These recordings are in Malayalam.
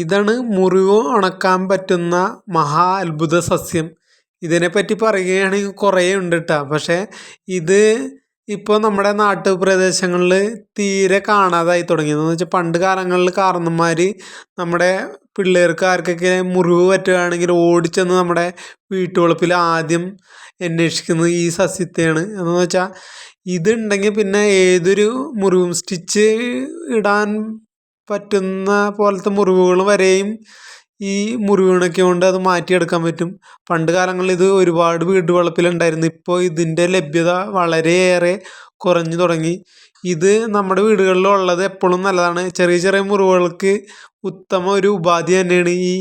ഇതാണ് മുറിവ് ഉണക്കാൻ പറ്റുന്ന മഹാ അത്ഭുത സസ്യം. ഇതിനെപ്പറ്റി പറയുകയാണെങ്കിൽ കുറേ ഉണ്ട് കേട്ടോ. പക്ഷേ ഇത് ഇപ്പോൾ നമ്മുടെ നാട്ടുപ്രദേശങ്ങളിൽ തീരെ കാണാതായി തുടങ്ങിയെന്ന് വെച്ചാൽ പണ്ട് കാലങ്ങളിൽ കാരണന്മാർ നമ്മുടെ പിള്ളേർക്ക് ആർക്കൊക്കെ മുറിവ് പറ്റുകയാണെങ്കിൽ ഓടിച്ചെന്ന് നമ്മുടെ വീട്ടുവളപ്പിൽ ആദ്യം അന്വേഷിക്കുന്നത് ഈ സസ്യത്തെയാണ്. എന്ന് വെച്ചാൽ ഇതുണ്ടെങ്കിൽ പിന്നെ ഏതൊരു മുറിവും സ്റ്റിച്ച് ഇടാൻ പറ്റുന്ന പോലത്തെ മുറിവുകൾ വരെയും ഈ മുറിവുണക്കി കൊണ്ട് അത് മാറ്റിയെടുക്കാൻ പറ്റും. പണ്ട് കാലങ്ങളിൽ ഇത് ഒരുപാട് വീട്ടുവളപ്പിലുണ്ടായിരുന്നു. ഇപ്പോൾ ഇതിൻ്റെ ലഭ്യത വളരെയേറെ കുറഞ്ഞു തുടങ്ങി. ഇത് നമ്മുടെ വീടുകളിലുള്ളത് എപ്പോഴും നല്ലതാണ്. ചെറിയ ചെറിയ മുറിവുകൾക്ക് ഉത്തമ ഒരു ഉപാധി തന്നെയാണ് ഈ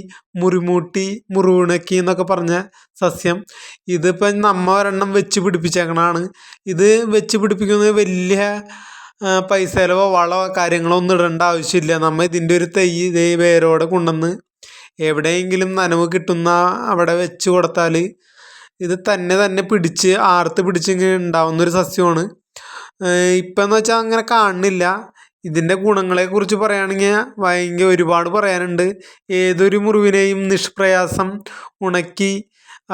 മുറിമൂട്ടി മുറിവുണക്കി എന്നൊക്കെ പറഞ്ഞ സസ്യം. ഇതിപ്പം നമ്മ ഒരെണ്ണം വെച്ച് പിടിപ്പിച്ചേക്കണതാണ്. ഇത് വെച്ച് പിടിപ്പിക്കുന്നത് വലിയ പൈസ ചിലവോ വളമോ കാര്യങ്ങളോ ഒന്നും ഇടേണ്ട ആവശ്യമില്ല. നമ്മൾ ഇതിൻ്റെ ഒരു തൈ ഇതേ വേരോടെ കൊണ്ടുവന്ന് എവിടെയെങ്കിലും നനവ് കിട്ടുന്ന അവിടെ വെച്ച് കൊടുത്താൽ ഇത് തന്നെ പിടിച്ച് ആർത്ത് പിടിച്ച് ഇങ്ങനെ ഉണ്ടാവുന്നൊരു സസ്യമാണ്. ഇപ്പം എന്ന് വെച്ചാൽ അങ്ങനെ കാണുന്നില്ല. ഇതിൻ്റെ ഗുണങ്ങളെക്കുറിച്ച് പറയുകയാണെങ്കിൽ ഒരുപാട് പറയാനുണ്ട്. ഏതൊരു മുറിവിനെയും നിഷ്പ്രയാസം ഉണക്കി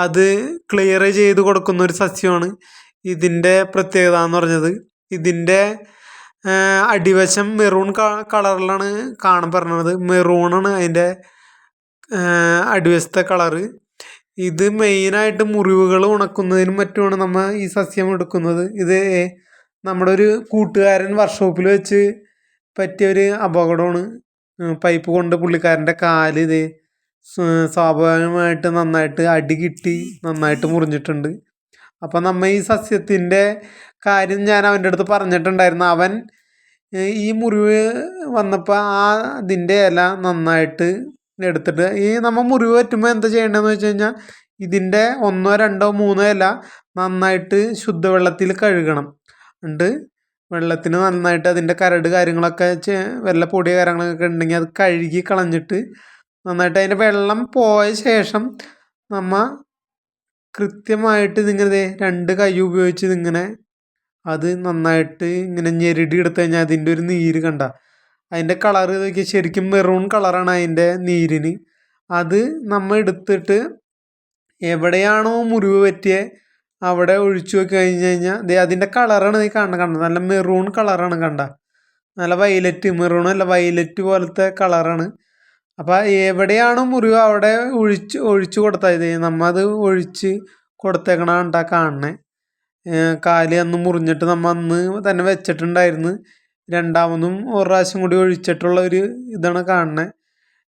അത് ക്ലിയർ ചെയ്ത് കൊടുക്കുന്ന ഒരു സസ്യമാണ്. ഇതിൻ്റെ പ്രത്യേകത എന്ന് പറഞ്ഞത് ഇതിൻ്റെ അടിവശം മെറൂൺ കളറിലാണ് കാണപ്പെടുന്നത്. മെറൂണാണ് അതിൻ്റെ അടിവശത്തെ കളറ്. ഇത് മെയിനായിട്ട് മുറിവുകൾ ഉണക്കുന്നതിനും മറ്റുമാണ് നമ്മൾ ഈ സസ്യം എടുക്കുന്നത്. ഇത് നമ്മുടെ ഒരു കൂട്ടുകാരൻ വർക്ക്ഷോപ്പിൽ വെച്ച് പറ്റിയൊരു അപകടമാണ്. പൈപ്പ് കൊണ്ട് പുള്ളിക്കാരൻ്റെ കാല് ഇത് സ്വാഭാവികമായിട്ട് നന്നായിട്ട് അടി കിട്ടി നന്നായിട്ട് മുറിഞ്ഞിട്ടുണ്ട്. അപ്പം നമ്മൾ ഈ സസ്യത്തിൻ്റെ കാര്യം ഞാൻ അവൻ്റെ അടുത്ത് പറഞ്ഞിട്ടുണ്ടായിരുന്നു. അവൻ ഈ മുറിവ് വന്നപ്പോൾ അതിൻ്റെ ഇല നന്നായിട്ട് എടുത്തിട്ട് നമ്മൾ മുറിവ് പറ്റുമ്പോൾ എന്താ ചെയ്യേണ്ടതെന്ന് വെച്ച് കഴിഞ്ഞാൽ ഇതിൻ്റെ 1, 2, 3 ഇല നന്നായിട്ട് ശുദ്ധവെള്ളത്തിൽ കഴുകണം. എന്നിട്ട് വെള്ളത്തിന് നന്നായിട്ട് അതിൻ്റെ കരട് കാര്യങ്ങളൊക്കെ വല്ല പൊടിയ കാര്യങ്ങളൊക്കെ ഉണ്ടെങ്കിൽ അത് കഴുകി കളഞ്ഞിട്ട് നന്നായിട്ട് അതിൻ്റെ വെള്ളം പോയ ശേഷം നമ്മൾ കൃത്യമായിട്ട് ഇതിങ്ങനെ 2 കൈ ഉപയോഗിച്ച് ഇതിങ്ങനെ അത് നന്നായിട്ട് ഇങ്ങനെ ഞെരടി എടുത്തു കഴിഞ്ഞാൽ അതിൻ്റെ ഒരു നീര് കണ്ട അതിൻ്റെ കളറ് ഇതൊക്കെ ശരിക്കും മെറൂൺ കളറാണ് അതിൻ്റെ നീരിന്. അത് നമ്മൾ എടുത്തിട്ട് എവിടെയാണോ മുറിവ് പറ്റിയത് അവിടെ ഒഴിച്ചു വെച്ച് കഴിഞ്ഞ് കഴിഞ്ഞാൽ അതിൻ്റെ കളറാണ് ഈ കണ്ട നല്ല മെറൂൺ കളറാണ് കണ്ട. നല്ല വയലറ്റ്, മെറൂണല്ല വയലറ്റ് പോലത്തെ കളറാണ്. അപ്പോൾ എവിടെയാണോ മുറിവ് അവിടെ ഒഴിച്ചു കൊടുത്താൽ നമ്മൾ അത് ഒഴിച്ച് കൊടുത്തേക്കണ കാണണേ. കാല് അന്ന് മുറിഞ്ഞിട്ട് നമ്മൾ അന്ന് തന്നെ വെച്ചിട്ടുണ്ടായിരുന്നു. രണ്ടാമതും ഒരു പ്രാവശ്യം കൂടി ഒഴിച്ചിട്ടുള്ള ഒരു ഇതാണ് കാണണേ.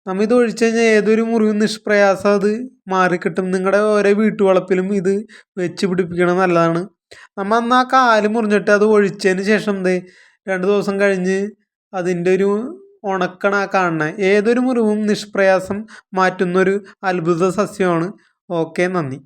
നമ്മൾ ഇത് ഒഴിച്ചു കഴിഞ്ഞാൽ ഏതൊരു മുറിവും നിഷ്പ്രയാസം അത് മാറിക്കിട്ടും. നിങ്ങളുടെ ഓരോ വീട്ടുവളപ്പിലും ഇത് വെച്ച് പിടിപ്പിക്കണം നല്ലതാണ്. നമ്മൾ അന്ന് ആ കാല് മുറിഞ്ഞിട്ട് അത് ഒഴിച്ചതിന് ശേഷം 2 ദിവസം കഴിഞ്ഞ് അതിൻ്റെ ഒരു ഉണക്കണ കാണണേ. ഏതൊരു മുറിവും നിഷ്പ്രയാസം മാറ്റുന്നൊരു അത്ഭുത സസ്യമാണ്. ഓക്കെ, നന്ദി.